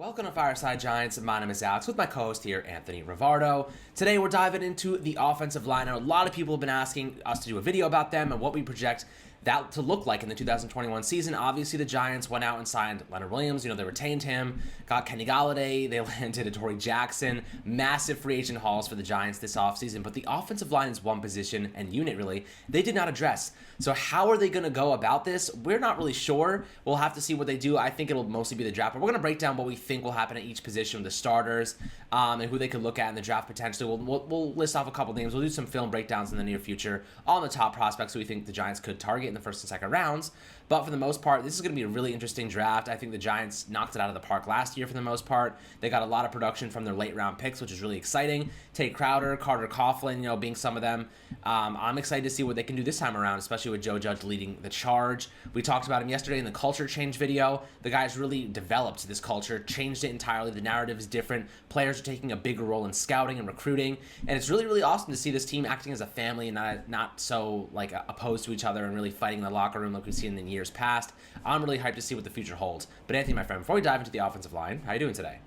Welcome to Fireside Giants. My name is Alex with my co-host here, Anthony Rivardo. Today we're diving into the offensive line. A lot of people have been asking us to do a video about them and what we project that to look like in the 2021 season. Obviously, the Giants went out and signed Leonard Williams. They retained him, got Kenny Golladay. They landed Adoree Jackson. Massive free agent hauls for the Giants this offseason. But the offensive line is one position and unit, really, they did not address. So how are they going to go about this? We're not really sure. We'll have to see what they do. I think it'll mostly be the draft. But we're going to break down what we think will happen at each position with the starters and who they could look at in the draft potentially. We'll list off a couple names. We'll do some film breakdowns in the near future on the top prospects who we think the Giants could target in the first and second rounds. But for the most part, this is going to be a really interesting draft. I think the Giants knocked it out of the park last year for the most part. They got a lot of production from their late round picks, which is really exciting. Tate Crowder, Carter Coughlin, being some of them. I'm excited to see what they can do this time around, especially with Joe Judge leading the charge. We talked about him yesterday in the culture change video. The guy's really developed this culture, changed it entirely. The narrative is different. Players are taking a bigger role in scouting and recruiting. And it's really, really awesome to see this team acting as a family and not so opposed to each other and really fighting in the locker room like we've seen in years past. I'm really hyped to see what the future holds. But Anthony, my friend, before we dive into the offensive line, how are you doing today?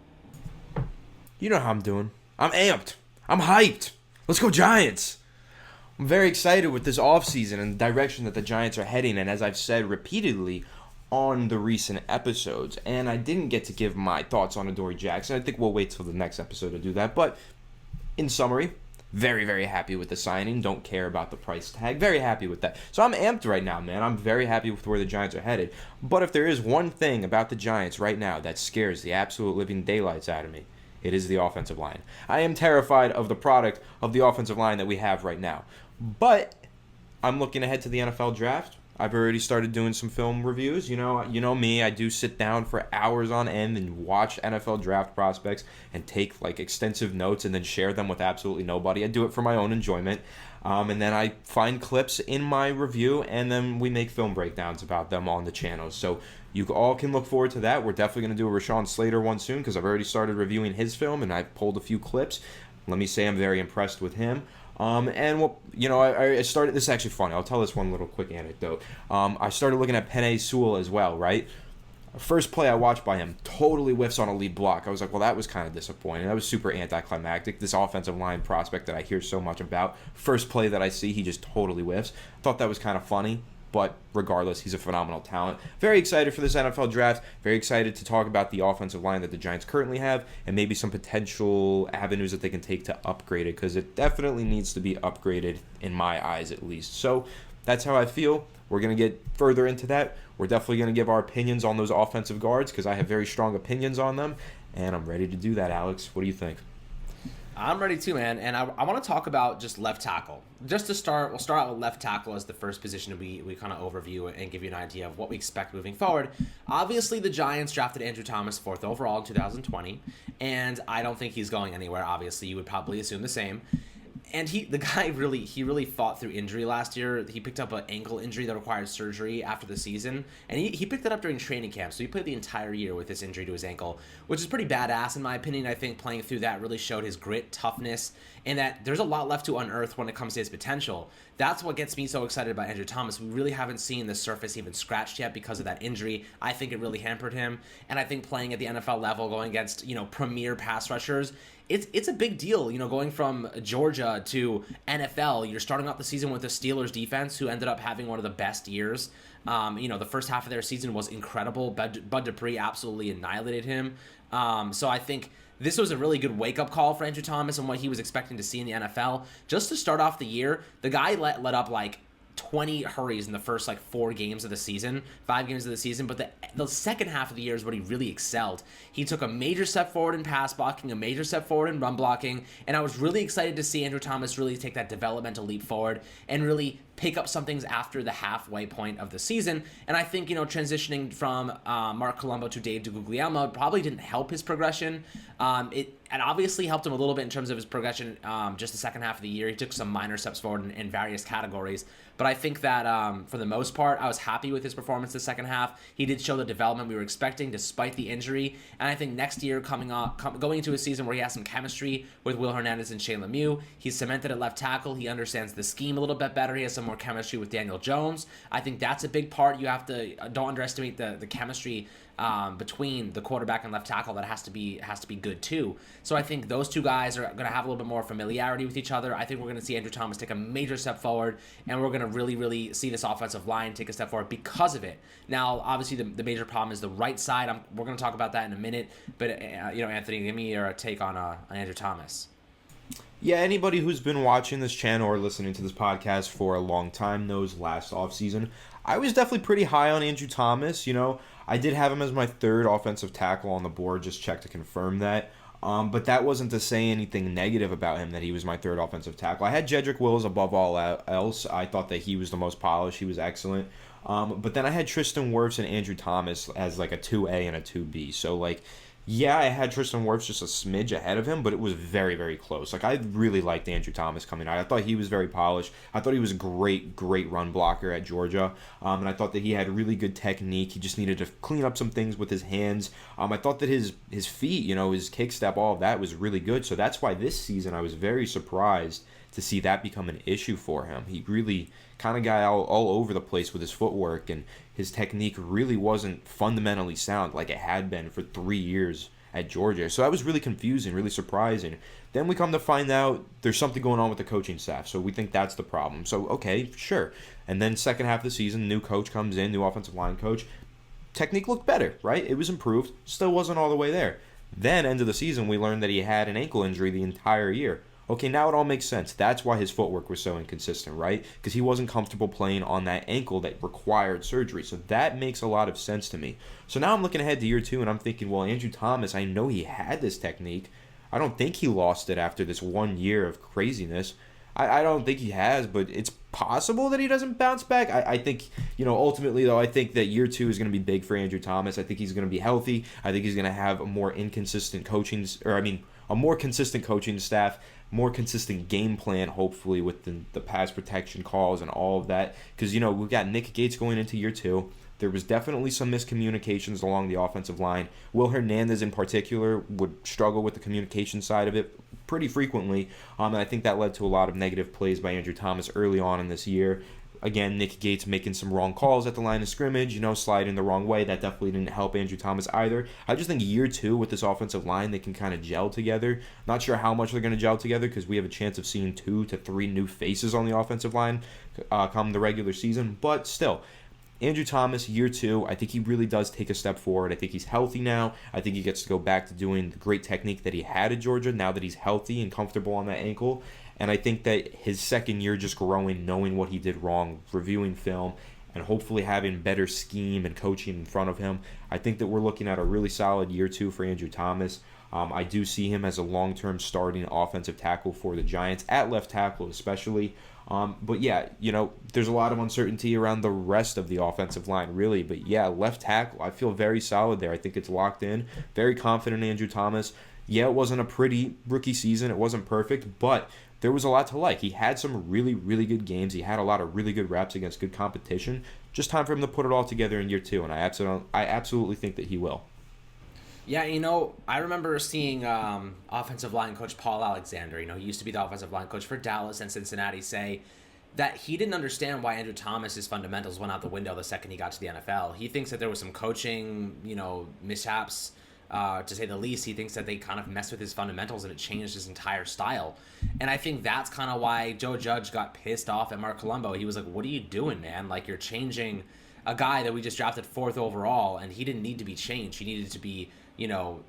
You know how I'm doing. I'm amped. I'm hyped. Let's go Giants. I'm very excited with this offseason and the direction that the Giants are heading. And as I've said repeatedly on the recent episodes, and I didn't get to give my thoughts on Adoree Jackson. I think we'll wait till the next episode to do that. But in summary, very, very happy with the signing. Don't care about the price tag. Very happy with that. So I'm amped right now, man. I'm very happy with where the Giants are headed. But if there is one thing about the Giants right now that scares the absolute living daylights out of me, it is the offensive line. I am terrified of the product of the offensive line that we have right now. But I'm looking ahead to the NFL draft. I've already started doing some film reviews. You know me. I do sit down for hours on end and watch NFL draft prospects and take extensive notes and then share them with absolutely nobody. I do it for my own enjoyment. And then I find clips in my review and then we make film breakdowns about them on the channel. So you all can look forward to that. We're definitely going to do a Rashawn Slater one soon because I've already started reviewing his film and I've pulled a few clips. Let me say I'm very impressed with him. I started, this is actually funny. I'll tell this one little quick anecdote. I started looking at Penei Sewell as well, right? First play I watched by him, totally whiffs on a lead block. I was like, well, that was kind of disappointing. That was super anticlimactic. This offensive line prospect that I hear so much about, first play that I see, he just totally whiffs. I thought that was kind of funny. But regardless, he's a phenomenal talent. Very excited for this NFL draft. Very excited to talk about the offensive line that the Giants currently have and maybe some potential avenues that they can take to upgrade it because it definitely needs to be upgraded in my eyes at least. So that's how I feel. We're going to get further into that. We're definitely going to give our opinions on those offensive guards because I have very strong opinions on them. And I'm ready to do that, Alex. What do you think? I'm ready too, man. And I want to talk about just left tackle. Just to start, we'll start out with left tackle as the first position we kind of overview and give you an idea of what we expect moving forward. Obviously, the Giants drafted Andrew Thomas 4th overall in 2020, and I don't think he's going anywhere. Obviously, you would probably assume the same. And the guy really fought through injury last year. He picked up an ankle injury that required surgery after the season, and he picked it up during training camp. So he played the entire year with this injury to his ankle, which is pretty badass in my opinion. I think playing through that really showed his grit, toughness, and that there's a lot left to unearth when it comes to his potential. That's what gets me so excited about Andrew Thomas. We really haven't seen the surface even scratched yet because of that injury. I think it really hampered him, and I think playing at the NFL level, going against premier pass rushers, it's a big deal, going from Georgia to NFL. You're starting off the season with the Steelers defense, who ended up having one of the best years. The first half of their season was incredible. Bud Dupree absolutely annihilated him. So I think this was a really good wake-up call for Andrew Thomas and what he was expecting to see in the NFL. Just to start off the year, the guy let up 20 hurries in the first 4 games of the season, 5 games of the season, but the second half of the year is what he really excelled. He took a major step forward in pass blocking, a major step forward in run blocking, and I was really excited to see Andrew Thomas really take that developmental leap forward and really pick up some things after the halfway point of the season. And I think, transitioning from Mark Colombo to Dave DeGuglielmo probably didn't help his progression. It obviously helped him a little bit in terms of his progression just the second half of the year. He took some minor steps forward in various categories. But I think that for the most part, I was happy with his performance the second half. He did show the development we were expecting despite the injury. And I think next year, going into a season where he has some chemistry with Will Hernandez and Shane Lemieux, he's cemented at left tackle. He understands the scheme a little bit better. He has some more chemistry with Daniel Jones. I think that's a big part. You have to don't underestimate the chemistry between the quarterback and left tackle that has to be good too. So I think those two guys are going to have a little bit more familiarity with each other. I think we're going to see Andrew Thomas take a major step forward, and we're going to really see this offensive line take a step forward because of it. Now, obviously, the major problem is the right side. We're going to talk about that in a minute. But Anthony, give me your take on Andrew Thomas. Yeah, anybody who's been watching this channel or listening to this podcast for a long time knows last offseason, I was definitely pretty high on Andrew Thomas. I did have him as my third offensive tackle on the board, just check to confirm that. But that wasn't to say anything negative about him, that he was my third offensive tackle. I had Jedrick Wills above all else. I thought that he was the most polished. He was excellent. But then I had Tristan Wirfs and Andrew Thomas as like a 2A and a 2B. So, yeah, I had Tristan Wirfs just a smidge ahead of him, but it was very, very close. I really liked Andrew Thomas coming out. I thought he was very polished. I thought he was a great run blocker at Georgia. And I thought that he had really good technique. He just needed to clean up some things with his hands. I thought that his feet, his kick step, all of that was really good. So that's why this season I was very surprised to see that become an issue for him. He really kind of got all over the place with his footwork, and his technique really wasn't fundamentally sound like it had been for 3 years at Georgia. So that was really confusing, really surprising. Then we come to find out there's something going on with the coaching staff, so we think that's the problem. So, okay, sure. And then second half of the season, new coach comes in, new offensive line coach. Technique looked better, right? It was improved. Still wasn't all the way there. Then, end of the season, we learned that he had an ankle injury the entire year. Okay, now it all makes sense. That's why his footwork was so inconsistent, right? Because he wasn't comfortable playing on that ankle that required surgery. So that makes a lot of sense to me. So now I'm looking ahead to year 2, and I'm thinking, well, Andrew Thomas, I know he had this technique. I don't think he lost it after this 1 year of craziness. I don't think he has, but it's possible that he doesn't bounce back. I think, ultimately, though, I think that year 2 is going to be big for Andrew Thomas. I think he's going to be healthy. I think he's going to have a more consistent coaching staff, more consistent game plan, hopefully, with the pass protection calls and all of that. Because, we've got Nick Gates going into year 2. There was definitely some miscommunications along the offensive line. Will Hernandez, in particular, would struggle with the communication side of it pretty frequently. And I think that led to a lot of negative plays by Andrew Thomas early on in this year. Again, Nick Gates making some wrong calls at the line of scrimmage, sliding the wrong way. That definitely didn't help Andrew Thomas either. I just think year 2 with this offensive line, they can kind of gel together. Not sure how much they're going to gel together because we have a chance of seeing 2 to 3 new faces on the offensive line come the regular season. But still, Andrew Thomas, year 2, I think he really does take a step forward. I think he's healthy now. I think he gets to go back to doing the great technique that he had at Georgia now that he's healthy and comfortable on that ankle. And I think that his second year just growing, knowing what he did wrong, reviewing film, and hopefully having better scheme and coaching in front of him, I think that we're looking at a really solid year 2 for Andrew Thomas. I do see him as a long-term starting offensive tackle for the Giants, at left tackle especially. But yeah, there's a lot of uncertainty around the rest of the offensive line, really. But yeah, left tackle, I feel very solid there. I think it's locked in. Very confident in Andrew Thomas. Yeah, it wasn't a pretty rookie season. It wasn't perfect, but there was a lot to like. He had some really, really good games. He had a lot of really good reps against good competition. Just time for him to put it all together in year 2, and I absolutely think that he will. Yeah, I remember seeing offensive line coach Paul Alexander, he used to be the offensive line coach for Dallas and Cincinnati, say that he didn't understand why Andrew Thomas's fundamentals went out the window the second he got to the NFL. He thinks that there was some coaching, mishaps, to say the least. He thinks that they kind of messed with his fundamentals and it changed his entire style. And I think that's kind of why Joe Judge got pissed off at Mark Colombo. He was like, what are you doing, man? You're changing a guy that we just drafted 4th overall, and he didn't need to be changed. He needed to be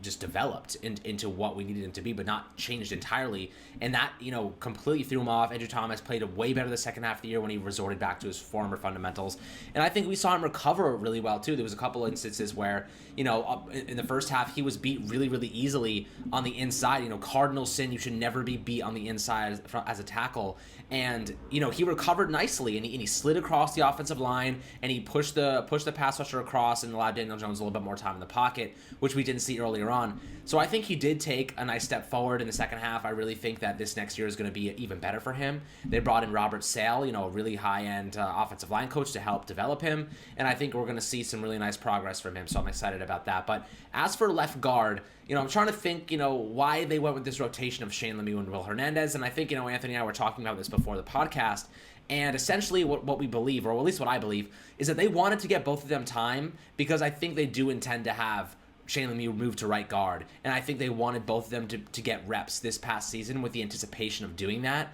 just developed into what we needed him to be, but not changed entirely. And that, completely threw him off. Andrew Thomas played way better the second half of the year when he resorted back to his former fundamentals. And I think we saw him recover really well, too. There was a couple instances where, in the first half, he was beat really, really easily on the inside. Cardinal sin, you should never be beat on the inside as a tackle. And, he recovered nicely, and he slid across the offensive line, and he pushed the pass rusher across and allowed Daniel Jones a little bit more time in the pocket, which we didn't see earlier on. So I think he did take a nice step forward in the second half. I really think that this next year is going to be even better for him. They brought in Robert Sale, a really high-end offensive line coach to help develop him, and I think we're going to see some really nice progress from him, so I'm excited about that. But as for left guard, I'm trying to think, why they went with this rotation of Shane Lemieux and Will Hernandez, and I think, Anthony and I were talking about this before the podcast, And essentially what we believe, or at least what I believe, is that they wanted to get both of them time because I think they do intend to have Shane Lemieux moved to right guard. And I think they wanted both of them to get reps this past season with the anticipation of doing that.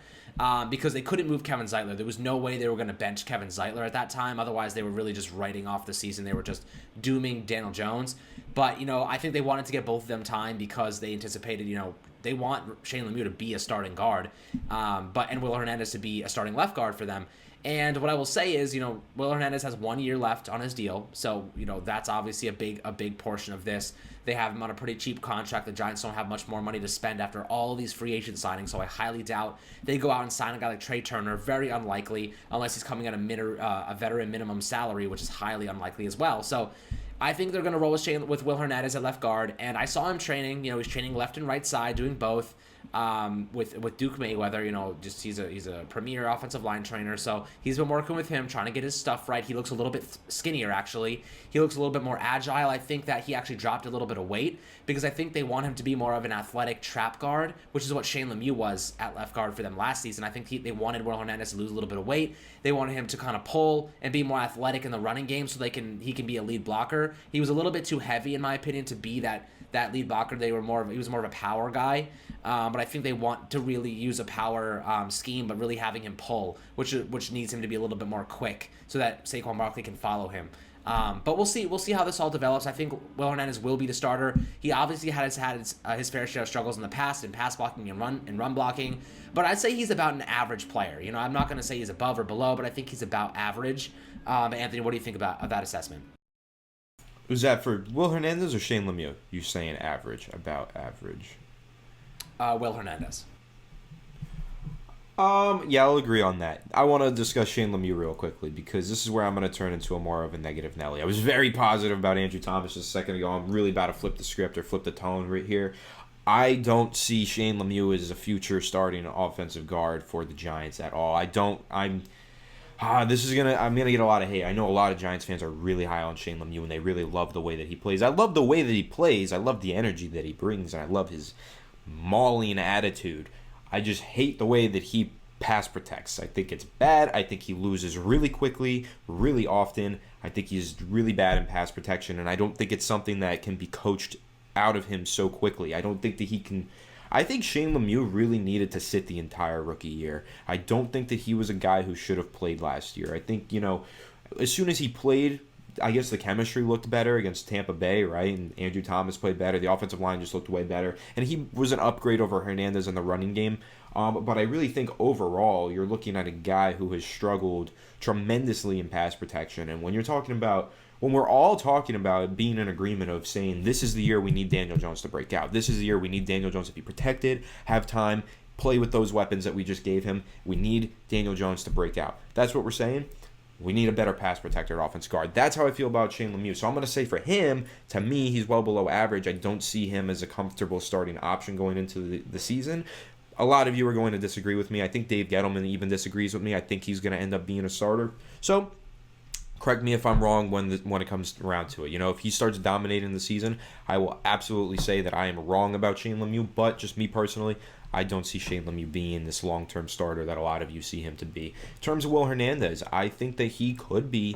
Because they couldn't move Kevin Zeitler. There was no way they were going to bench Kevin Zeitler at that time. Otherwise, they were really just writing off the season. They were just dooming Daniel Jones. But, I think they wanted to get both of them time because they anticipated, they want Shane Lemieux to be a starting guard, and Will Hernandez to be a starting left guard for them. And what I will say is, Will Hernandez has 1 year left on his deal, so that's obviously a big portion of this. They have him on a pretty cheap contract. The Giants don't have much more money to spend after all of these free agent signings, so I highly doubt they go out and sign a guy like Trey Turner. Very unlikely, unless he's coming at a veteran minimum salary, which is highly unlikely as well. So I think they're going to roll with Will Hernandez at left guard, and I saw him training. He's training left and right side, doing both. With Duke Mayweather, he's a premier offensive line trainer, so he's been working with him, trying to get his stuff right. He looks a little bit skinnier, actually. He looks a little bit more agile. I think that he actually dropped a little bit of weight because I think they want him to be more of an athletic trap guard, which is what Shane Lemieux was at left guard for them last season. I think they wanted Will Hernandez to lose a little bit of weight. They wanted him to kind of pull and be more athletic in the running game so he can be a lead blocker. He was a little bit too heavy, in my opinion, to be that lead blocker. He was more of a power guy. But I think they want to really use a power scheme, but really having him pull, which needs him to be a little bit more quick so that Saquon Barkley can follow him. But we'll see. We'll see how this all develops. I think Will Hernandez will be the starter. He obviously has had his fair share of struggles in the past in pass blocking and run blocking. But I'd say he's about an average player. I'm not going to say he's above or below, but I think he's about average. Anthony, what do you think about that assessment? Was that for Will Hernandez or Shane Lemieux? You saying average, about average? Will Hernandez. Yeah, I'll agree on that. I want to discuss Shane Lemieux real quickly because this is where I'm going to turn into more of a negative Nelly. I was very positive about Andrew Thomas just a second ago. I'm really about to flip the script or flip the tone right here. I don't see Shane Lemieux as a future starting offensive guard for the Giants at all. I'm gonna get a lot of hate. I know a lot of Giants fans are really high on Shane Lemieux and they really love the way that he plays. I love the way that he plays. I love the energy that he brings, and I love his mauling attitude. I just hate the way that he pass protects. I think it's bad. I think he loses really quickly, really often. I think he's really bad in pass protection, and I don't think it's something that can be coached out of him so quickly. I don't think that he can. I think Shane Lemieux really needed to sit the entire rookie year. I don't think that he was a guy who should have played last year. I think, as soon as he played, I guess the chemistry looked better against Tampa Bay, right? And Andrew Thomas played better. The offensive line just looked way better. And he was an upgrade over Hernandez in the running game. But I really think overall, you're looking at a guy who has struggled tremendously in pass protection. And when we're all talking about being in agreement of saying this is the year we need Daniel Jones to break out. This is the year we need Daniel Jones to be protected, have time, play with those weapons that we just gave him. We need Daniel Jones to break out. That's what we're saying. We need a better pass protector at offense guard. That's how I feel about Shane Lemieux. So I'm going to say for him, to me, he's well below average. I don't see him as a comfortable starting option going into the season. A lot of you are going to disagree with me. I think Dave Gettleman even disagrees with me. I think he's going to end up being a starter. So correct me if I'm wrong when it comes around to it. If he starts dominating the season, I will absolutely say that I am wrong about Shane Lemieux. But just me personally, I don't see Shane Lemieux being this long-term starter that a lot of you see him to be. In terms of Will Hernandez, I think that he could be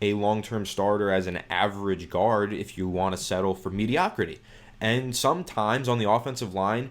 a long-term starter as an average guard if you want to settle for mediocrity. And sometimes on the offensive line,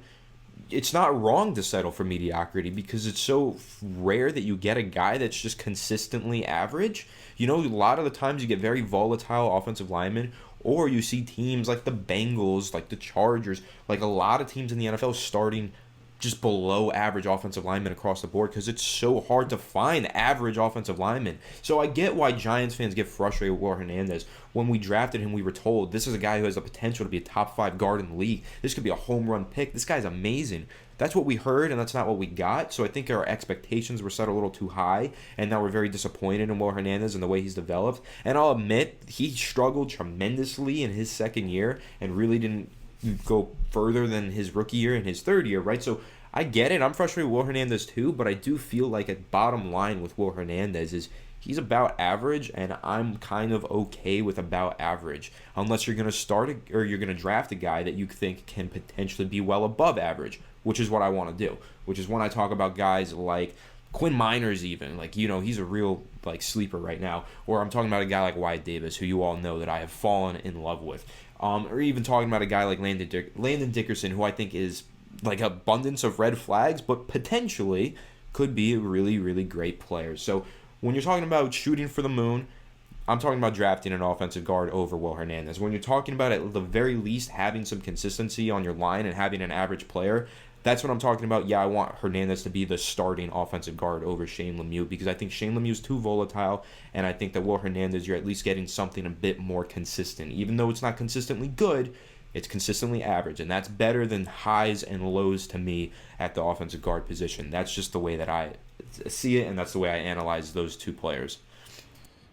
it's not wrong to settle for mediocrity because it's so rare that you get a guy that's just consistently average. A lot of the times you get very volatile offensive linemen, or you see teams like the Bengals, like the Chargers, like a lot of teams in the NFL starting just below average offensive linemen across the board because it's so hard to find average offensive linemen. So I get why Giants fans get frustrated with Will Hernandez. When we drafted him, we were told this is a guy who has the potential to be a top 5 guard in the league. This could be a home run pick. This guy's amazing. That's what we heard, and that's not what we got. So I think our expectations were set a little too high, and now we're very disappointed in Will Hernandez and the way he's developed. And I'll admit, he struggled tremendously in his second year and really didn't go further than his rookie year and his third year, right? So I get it. I'm frustrated with Will Hernandez too, but I do feel like a bottom line with Will Hernandez is he's about average, and I'm kind of okay with about average, unless you're going to you're going to draft a guy that you think can potentially be well above average, which is what I want to do, which is when I talk about guys like Quinn Miners even, like, he's a real, like, sleeper right now. Or I'm talking about a guy like Wyatt Davis, who you all know that I have fallen in love with. Or even talking about a guy like Landon Dickerson, who I think is, like, abundance of red flags, but potentially could be a really, really great player. So when you're talking about shooting for the moon, I'm talking about drafting an offensive guard over Will Hernandez. When you're talking about, at the very least, having some consistency on your line and having an average player, that's what I'm talking about. Yeah, I want Hernandez to be the starting offensive guard over Shane Lemieux, because I think Shane Lemieux is too volatile, and I think that Will Hernandez, you're at least getting something a bit more consistent. Even though it's not consistently good, it's consistently average, and that's better than highs and lows to me at the offensive guard position. That's just the way that I see it, and that's the way I analyze those two players.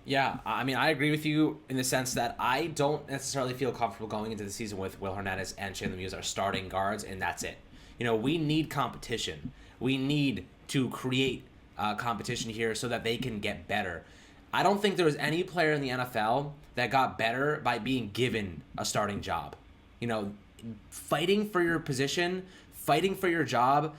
Yeah, I mean, I agree with you in the sense that I don't necessarily feel comfortable going into the season with Will Hernandez and Shane Lemieux as our starting guards, and that's it. We need competition. We need to create competition here so that they can get better. I don't think there was any player in the NFL that got better by being given a starting job. Fighting for your position, fighting for your job,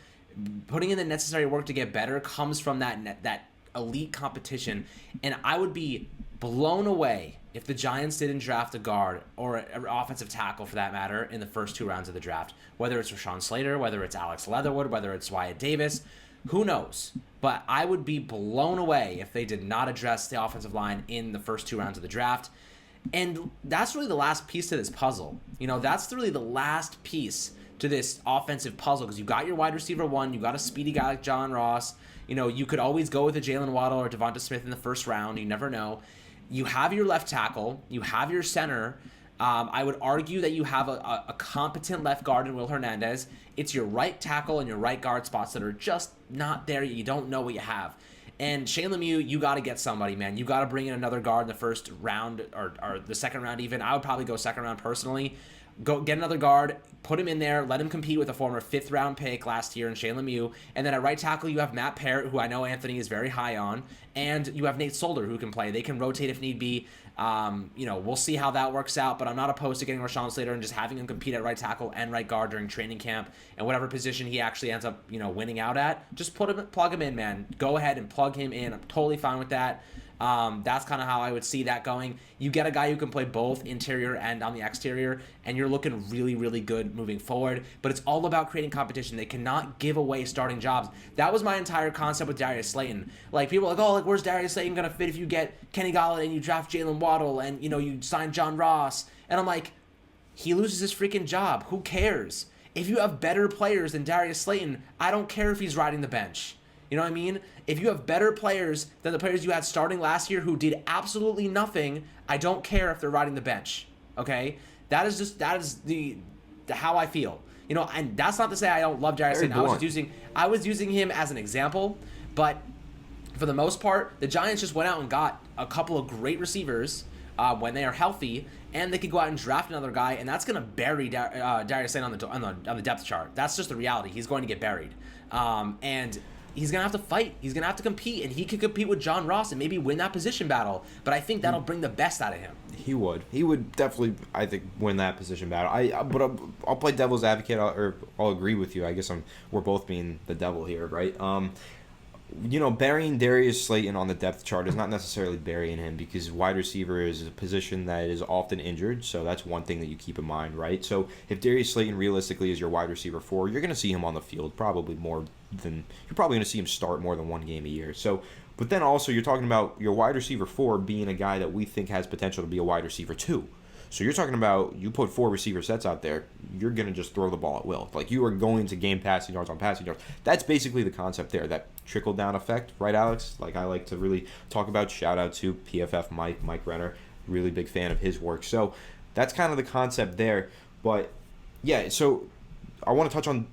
putting in the necessary work to get better comes from that elite competition. And I would be blown away if the Giants didn't draft a guard or an offensive tackle, for that matter, in the first 2 rounds of the draft. Whether it's Rashawn Slater, whether it's Alex Leatherwood, whether it's Wyatt Davis, who knows? But I would be blown away if they did not address the offensive line in the first 2 rounds of the draft. And that's really the last piece to this puzzle. That's really the last piece to this offensive puzzle, because you got your wide receiver 1, you got a speedy guy like John Ross. You could always go with a Jalen Waddle or Devonta Smith in the first round. You never know. You have your left tackle. You have your center. I would argue that you have a competent left guard in Will Hernandez. It's your right tackle and your right guard spots that are just not there. You don't know what you have. And Shane Lemieux, you got to get somebody, man. You got to bring in another guard in the first round or the second round even. I would probably go second round personally. Go get another guard, put him in there, let him compete with a former 5th round pick last year in Shane Lemieux. And then at right tackle, you have Matt Parrott, who I know Anthony is very high on. And you have Nate Solder, who can play. They can rotate if need be. We'll see how that works out, but I'm not opposed to getting Rashawn Slater and just having him compete at right tackle and right guard during training camp, and whatever position he actually ends up, winning out at, just plug him in, man. Go ahead and plug him in. I'm totally fine with that. That's kind of how I would see that going. You get a guy who can play both interior and on the exterior, and you're looking really, really good moving forward. But it's all about creating competition. They cannot give away starting jobs. That was my entire concept with Darius Slayton. Like, people are like, where's Darius Slayton going to fit if you get Kenny Golladay and you draft Jalen Waddle and, you sign John Ross? And I'm like, he loses his freaking job. Who cares? If you have better players than Darius Slayton, I don't care if he's riding the bench. You know what I mean? If you have better players than the players you had starting last year who did absolutely nothing, I don't care if they're riding the bench. Okay? That is the how I feel. And that's not to say I don't love Darius Slayton. I was using him as an example, but for the most part, the Giants just went out and got a couple of great receivers when they are healthy, and they could go out and draft another guy, and that's going to bury Darius Slayton on the depth chart. That's just the reality. He's going to get buried. And he's going to have to fight. He's going to have to compete, and he could compete with John Ross and maybe win that position battle. But I think that'll bring the best out of him. He would definitely, I think, win that position battle. But I'll play devil's advocate, or I'll agree with you. I guess we're both being the devil here, right? Burying Darius Slayton on the depth chart is not necessarily burying him, because wide receiver is a position that is often injured, so that's one thing that you keep in mind, right? So if Darius Slayton realistically is your wide receiver 4, you're going to see him on the field you're probably going to see him start more than one game a year. So, but then also you're talking about your wide receiver 4 being a guy that we think has potential to be a wide receiver 2. So you're talking about, you put 4 receiver sets out there, you're going to just throw the ball at will. Like, you are going to gain passing yards on passing yards. That's basically the concept there, that trickle-down effect, right, Alex? Like, I like to really talk about, shout out to PFF Mike Renner, really big fan of his work. So that's kind of the concept there. But, yeah, so I want to touch on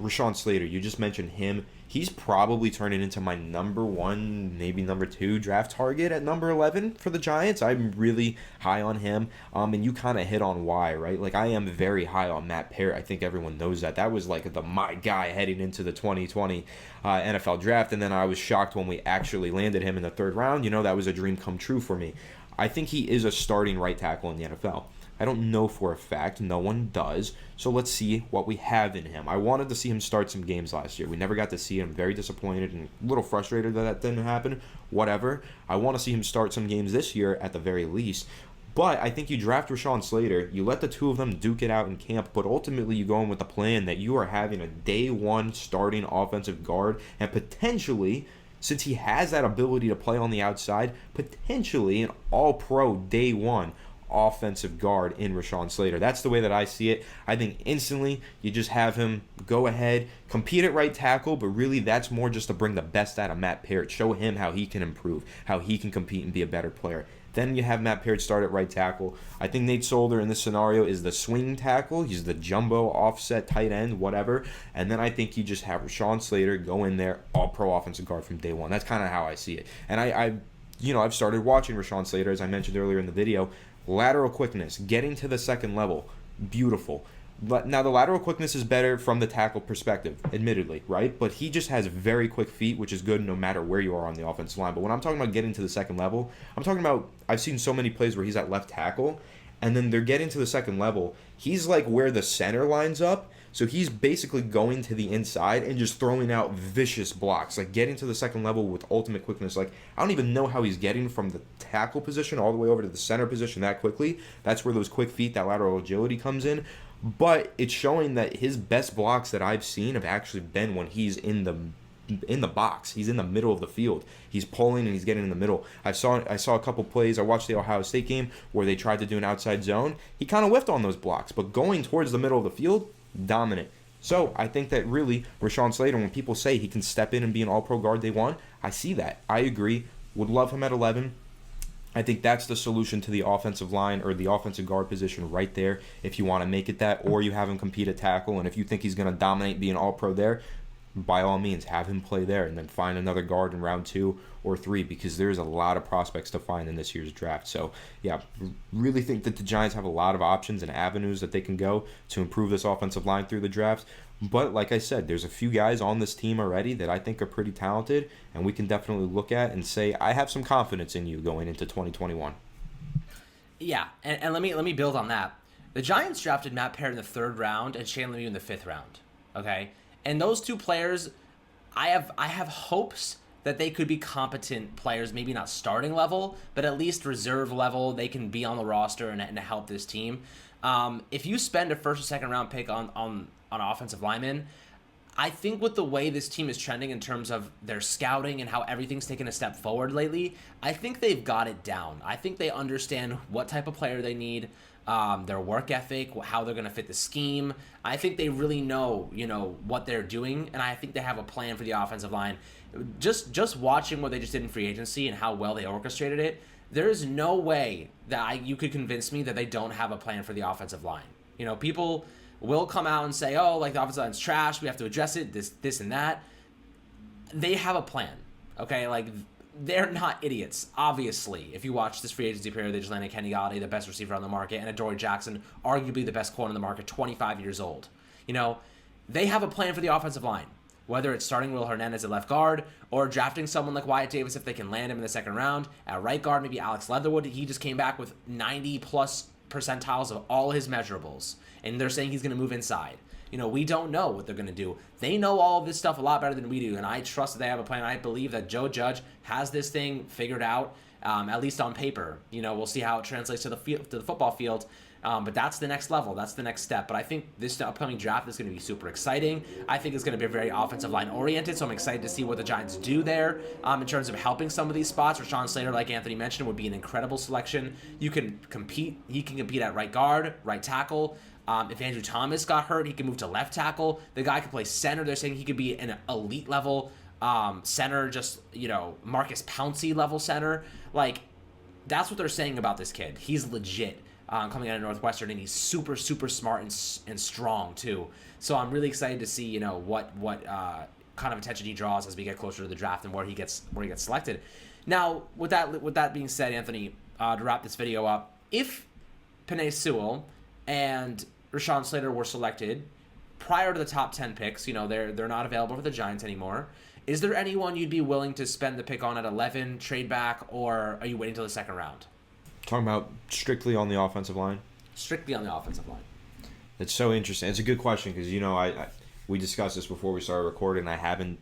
Rashawn Slater. You just mentioned him. He's probably turning into my number 1, maybe number 2 draft target at number 11 for the Giants. I'm really high on him. And you kind of hit on why, right? Like, I am very high on Matt Parrott. I think everyone knows that. That was like my guy heading into the 2020 NFL draft. And then I was shocked when we actually landed him in the 3rd round. That was a dream come true for me. I think he is a starting right tackle in the NFL. I don't know for a fact. No one does. So let's see what we have in him. I wanted to see him start some games last year. We never got to see him. Very disappointed and a little frustrated that didn't happen. Whatever. I want to see him start some games this year at the very least. But I think you draft Rashawn Slater, you let the two of them duke it out in camp, but ultimately you go in with the plan that you are having a day one starting offensive guard and potentially, since he has that ability to play on the outside, potentially an all-pro day one offensive guard in Rashawn Slater. That's the way that I see it. I think instantly you just have him go ahead, compete at right tackle, but really that's more just to bring the best out of Matt Parrott, show him how he can improve, how he can compete and be a better player. Then you have Matt Parrott start at right tackle. I think Nate Solder in this scenario is the swing tackle. He's the jumbo offset tight end, whatever. And then I think you just have Rashawn Slater go in there, all-pro offensive guard from day one. That's kind of how I see it. And I've started watching Rashawn Slater, as I mentioned earlier in the video. Lateral quickness, getting to the second level, beautiful. Now, the lateral quickness is better from the tackle perspective, admittedly, right? But he just has very quick feet, which is good no matter where you are on the offensive line. But when I'm talking about getting to the second level, I'm talking about, I've seen so many plays where he's at left tackle, and then they're getting to the second level. He's like where the center lines up, so he's basically going to the inside and just throwing out vicious blocks, like getting to the second level with ultimate quickness. Like, I don't even know how he's getting from the tackle position all the way over to the center position that quickly. That's where those quick feet, that lateral agility comes in. But it's showing that his best blocks that I've seen have actually been when he's in the box. He's in the middle of the field. He's pulling and he's getting in the middle. I saw a couple plays. I watched the Ohio State game where they tried to do an outside zone. He kind of whiffed on those blocks, but going towards the middle of the field, dominant. So I think that really Rashawn Slater, when people say he can step in and be an all-pro guard day one, I see that. I agree. Would love him at 11. I think that's the solution to the offensive line or the offensive guard position right there if you want to make it that, or you have him compete at tackle, and if you think he's going to dominate, be an all-pro there, by all means, have him play there and then find another guard in round 2 or 3 because there's a lot of prospects to find in this year's draft. So, yeah, really think that the Giants have a lot of options and avenues that they can go to improve this offensive line through the draft. But like I said, there's a few guys on this team already that I think are pretty talented, and we can definitely look at and say, I have some confidence in you going into 2021. Yeah, and let me build on that. The Giants drafted Matt Parrott in the 3rd round and Shane Lemieux in the 5th round. Okay, and those two players, I have hopes that they could be competent players, maybe not starting level, but at least reserve level. They can be on the roster and help this team. If you spend a 1st or 2nd round pick on offensive linemen, I think with the way this team is trending in terms of their scouting and how everything's taken a step forward lately, I think they've got it down. I think they understand what type of player they need, their work ethic, how they're going to fit the scheme. I think they really know, what they're doing, and I think they have a plan for the offensive line. Just watching what they just did in free agency and how well they orchestrated it, there is no way that you could convince me that they don't have a plan for the offensive line. People will come out and say, oh, like the offensive line's trash, we have to address it, this and that. They have a plan, okay? Like, they're not idiots, obviously. If you watch this free agency period, they just landed Kenny Golladay, the best receiver on the market, and Adoree Jackson, arguably the best corner on the market, 25 years old. They have a plan for the offensive line, whether it's starting Will Hernandez at left guard or drafting someone like Wyatt Davis if they can land him in the 2nd round. At right guard, maybe Alex Leatherwood. He just came back with 90-plus percentiles of all his measurables, and they're saying he's going to move inside. We don't know what they're going to do. They know all of this stuff a lot better than we do, and I trust that they have a plan. I believe that Joe Judge has this thing figured out, at least on paper. We'll see how it translates to the football field, but that's the next level. That's the next step. But I think this upcoming draft is going to be super exciting. I think it's going to be very offensive line oriented, so I'm excited to see what the Giants do there in terms of helping some of these spots. Rashawn Slater, like Anthony mentioned, would be an incredible selection. You can compete. He can compete at right guard, right tackle. If Andrew Thomas got hurt, he can move to left tackle. The guy can play center. They're saying he could be an elite level center, just, Marcus Pouncey level center. Like, that's what they're saying about this kid. He's legit coming out of Northwestern, and he's super, super smart and strong, too. So I'm really excited to see, what kind of attention he draws as we get closer to the draft and where he gets selected. Now, with that being said, Anthony, to wrap this video up, if Penei Sewell and Rashawn Slater were selected prior to the top 10 picks, they're not available for the Giants anymore. Is there anyone you'd be willing to spend the pick on at 11, trade back, or are you waiting till the 2nd round? Talking about strictly on the offensive line? strictly on the offensive line? It's so interesting. It's a good question because, we discussed this before we started recording. I haven't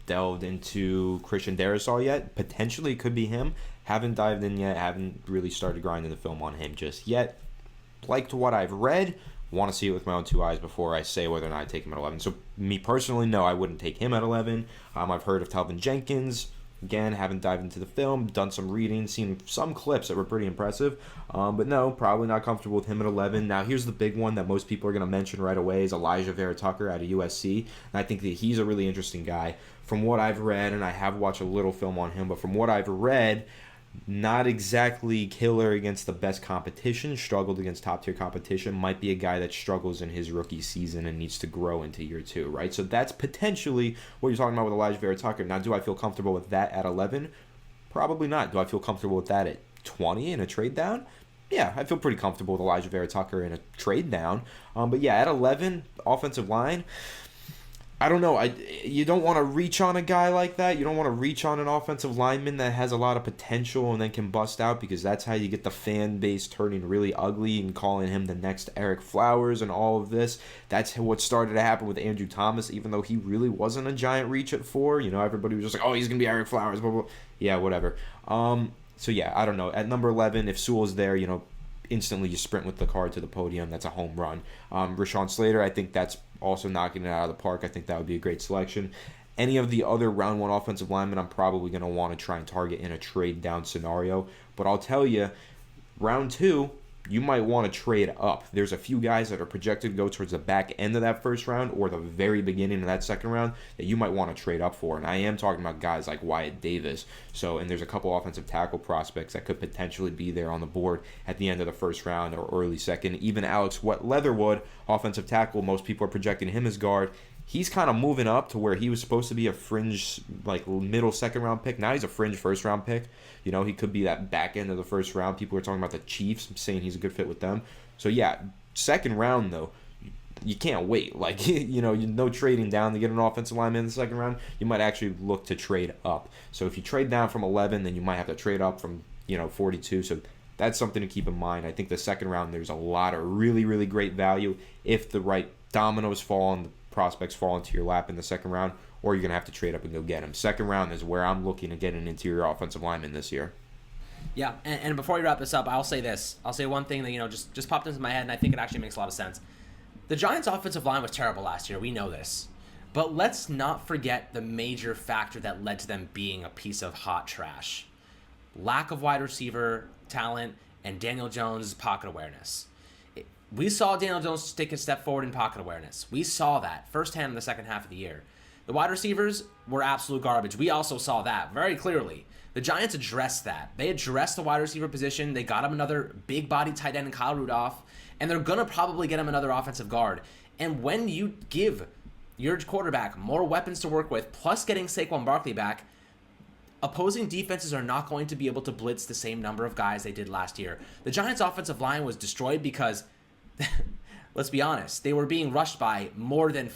delved into Christian Darrisaw yet. Potentially it could be him. Haven't dived in yet. Haven't really started grinding the film on him just yet. Liked what I've read. Want to see it with my own two eyes before I say whether or not I take him at 11. So me personally, no, I wouldn't take him at 11. I've heard of Telvin Jenkins. Again, haven't dived into the film, done some reading, seen some clips that were pretty impressive. But no, probably not comfortable with him at 11. Now, here's the big one that most people are going to mention right away is Elijah Vera Tucker out of USC. And I think that he's a really interesting guy. From what I've read, and I have watched a little film on him, but from what I've read, not exactly killer against the best competition, struggled against top-tier competition, might be a guy that struggles in his rookie season and needs to grow into year 2, right? So that's potentially what you're talking about with Elijah Vera Tucker. Now, do I feel comfortable with that at 11? Probably not. Do I feel comfortable with that at 20 in a trade down? Yeah, I feel pretty comfortable with Elijah Vera Tucker in a trade down. But yeah, at 11, offensive line, I don't know. You don't want to reach on a guy like that. You don't want to reach on an offensive lineman that has a lot of potential and then can bust out, because that's how you get the fan base turning really ugly and calling him the next Eric Flowers and all of this. That's what started to happen with Andrew Thomas, even though he really wasn't a giant reach at 4. Everybody was just like, oh, he's going to be Eric Flowers, blah, blah, blah. Yeah, whatever. So yeah, I don't know. At number 11, if Sewell's there, instantly you sprint with the car to the podium. That's a home run. Rashawn Slater, I think that's also knocking it out of the park. I think that would be a great selection. Any of the other round 1 offensive linemen, I'm probably going to want to try and target in a trade down scenario. But I'll tell you, round 2, you might want to trade up. There's a few guys that are projected to go towards the back end of that first round or the very beginning of that second round that you might want to trade up for. And I am talking about guys like Wyatt Davis. And there's a couple offensive tackle prospects that could potentially be there on the board at the end of the first round or early second. Even Alex Leatherwood, offensive tackle, most people are projecting him as guard. He's kind of moving up to where he was supposed to be a fringe, middle second round pick. Now he's a fringe first round pick. He could be that back end of the first round. People are talking about the Chiefs, saying he's a good fit with them. So yeah, second round though, you can't wait. No trading down to get an offensive lineman in the second round. You might actually look to trade up. So if you trade down from 11, then you might have to trade up from 42. So that's something to keep in mind. I think the second round, there's a lot of really, really great value if the right dominoes fall and the prospects fall into your lap in the second round, or you're going to have to trade up and go get them. Second round is where I'm looking to get an interior offensive lineman this year. Yeah, and before we wrap this up, I'll say this. I'll say one thing that, just popped into my head, and I think it actually makes a lot of sense. The Giants' offensive line was terrible last year. We know this. But let's not forget the major factor that led to them being a piece of hot trash. Lack of wide receiver talent and Daniel Jones' pocket awareness. We saw Daniel Jones take a step forward in pocket awareness. We saw that firsthand in the second half of the year. The wide receivers were absolute garbage. We also saw that very clearly. The Giants addressed that. They addressed the wide receiver position. They got him another big body tight end in Kyle Rudolph, and they're going to probably get him another offensive guard. And when you give your quarterback more weapons to work with, plus getting Saquon Barkley back, opposing defenses are not going to be able to blitz the same number of guys they did last year. The Giants' offensive line was destroyed because let's be honest, they were being rushed by more than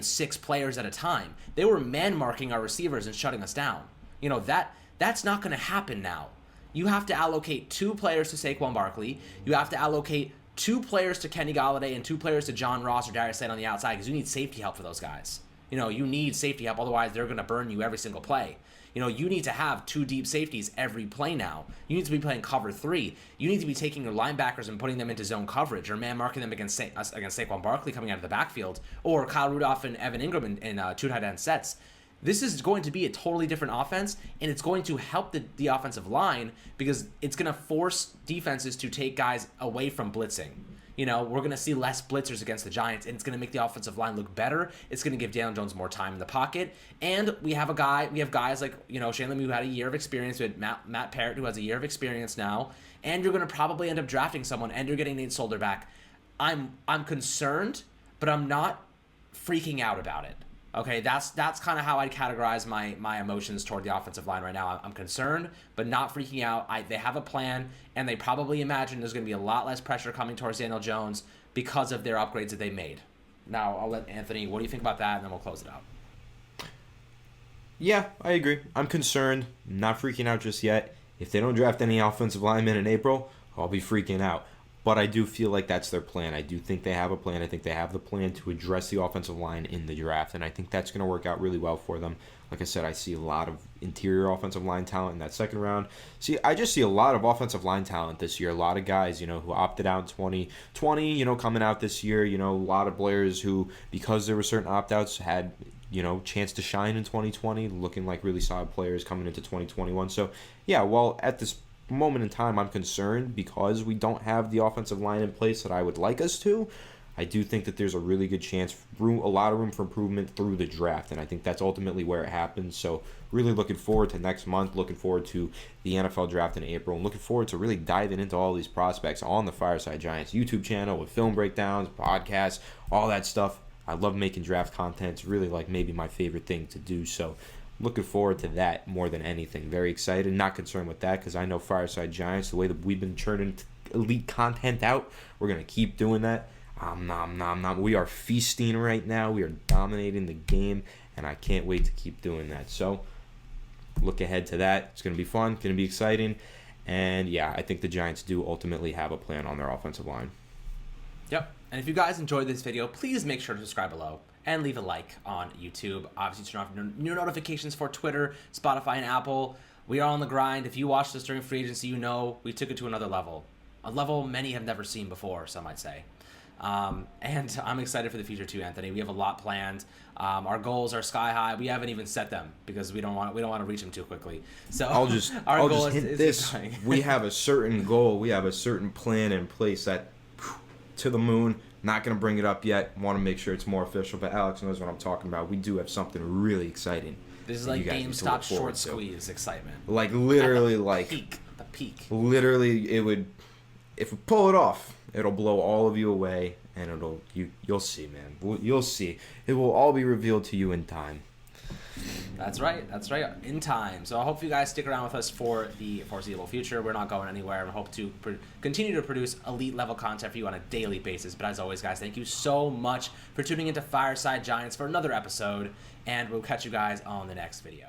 6 players at a time. They were man-marking our receivers and shutting us down. That's not going to happen now. You have to allocate 2 players to Saquon Barkley. You have to allocate 2 players to Kenny Golladay and 2 players to John Ross or Darius Slade on the outside, because you need safety help for those guys. You need safety help, otherwise they're going to burn you every single play. You need to have 2 deep safeties every play now. You need to be playing cover 3. You need to be taking your linebackers and putting them into zone coverage, or man marking them against Saquon Barkley coming out of the backfield, or Kyle Rudolph and Evan Ingram in 2 tight end sets. This is going to be a totally different offense, and it's going to help the offensive line, because it's going to force defenses to take guys away from blitzing. We're going to see less blitzers against the Giants, and it's going to make the offensive line look better. It's going to give Daniel Jones more time in the pocket. And we have guys like, Shane Lemieux, who had a year of experience. We had Matt Parrott, who has a year of experience now. And you're going to probably end up drafting someone, and you're getting Nate Solder back. I'm concerned, but I'm not freaking out about it. Okay, that's kind of how I'd categorize my emotions toward the offensive line right now. I'm concerned, but not freaking out. They have a plan, and they probably imagine there's going to be a lot less pressure coming towards Daniel Jones because of their upgrades that they made. Now, I'll let Anthony, what do you think about that, and then we'll close it out. Yeah, I agree. I'm concerned, not freaking out just yet. If they don't draft any offensive linemen in April, I'll be freaking out. But I do feel like that's their plan. I do think they have a plan. I think they have the plan to address the offensive line in the draft, and I think that's going to work out really well for them. Like I said, I see a lot of interior offensive line talent in that second round. I just see a lot of offensive line talent this year. A lot of guys, who opted out in 2020, coming out this year. A lot of players who, because there were certain opt-outs, had, chance to shine in 2020, looking like really solid players coming into 2021. So, yeah, well, at this moment in time, I'm concerned because we don't have the offensive line in place that I would like us to. I do think that there's a really good chance, a lot of room for improvement through the draft, and I think that's ultimately where it happens. So really looking forward to next month, looking forward to the NFL draft in April, and looking forward to really diving into all these prospects on the Fireside Giants YouTube channel with film breakdowns, podcasts, all that stuff. I love making draft content. It's really like maybe my favorite thing to do. So looking forward to that more than anything. Very excited. Not concerned with that because I know Fireside Giants, the way that we've been churning elite content out, we're going to keep doing that. We are feasting right now. We are dominating the game, and I can't wait to keep doing that. So look ahead to that. It's going to be fun. It's going to be exciting. And, yeah, I think the Giants do ultimately have a plan on their offensive line. Yep. And if you guys enjoyed this video, please make sure to subscribe below and leave a like on YouTube. Obviously, turn off new notifications for Twitter, Spotify, and Apple. We are on the grind. If you watched this during free agency, we took it to another level. A level many have never seen before, some might say. And I'm excited for the future too, Anthony. We have a lot planned. Our goals are sky high. We haven't even set them because we don't want to reach them too quickly. So I'll just hint this. We have a certain goal. We have a certain plan in place that to the moon. Not going to bring it up yet. Want to make sure it's more official, but Alex knows what I'm talking about. We do have something really exciting. This is like GameStop short squeeze excitement. Like literally, the peak. Literally, it would. If we pull it off, it'll blow all of you away, and you'll see, man. You'll see. It will all be revealed to you in time. That's right. In time. So I hope you guys stick around with us for the foreseeable future. We're not going anywhere. We hope to continue to produce elite level content for you on a daily basis. But as always, guys, thank you so much for tuning into Fireside Giants for another episode, and we'll catch you guys on the next video.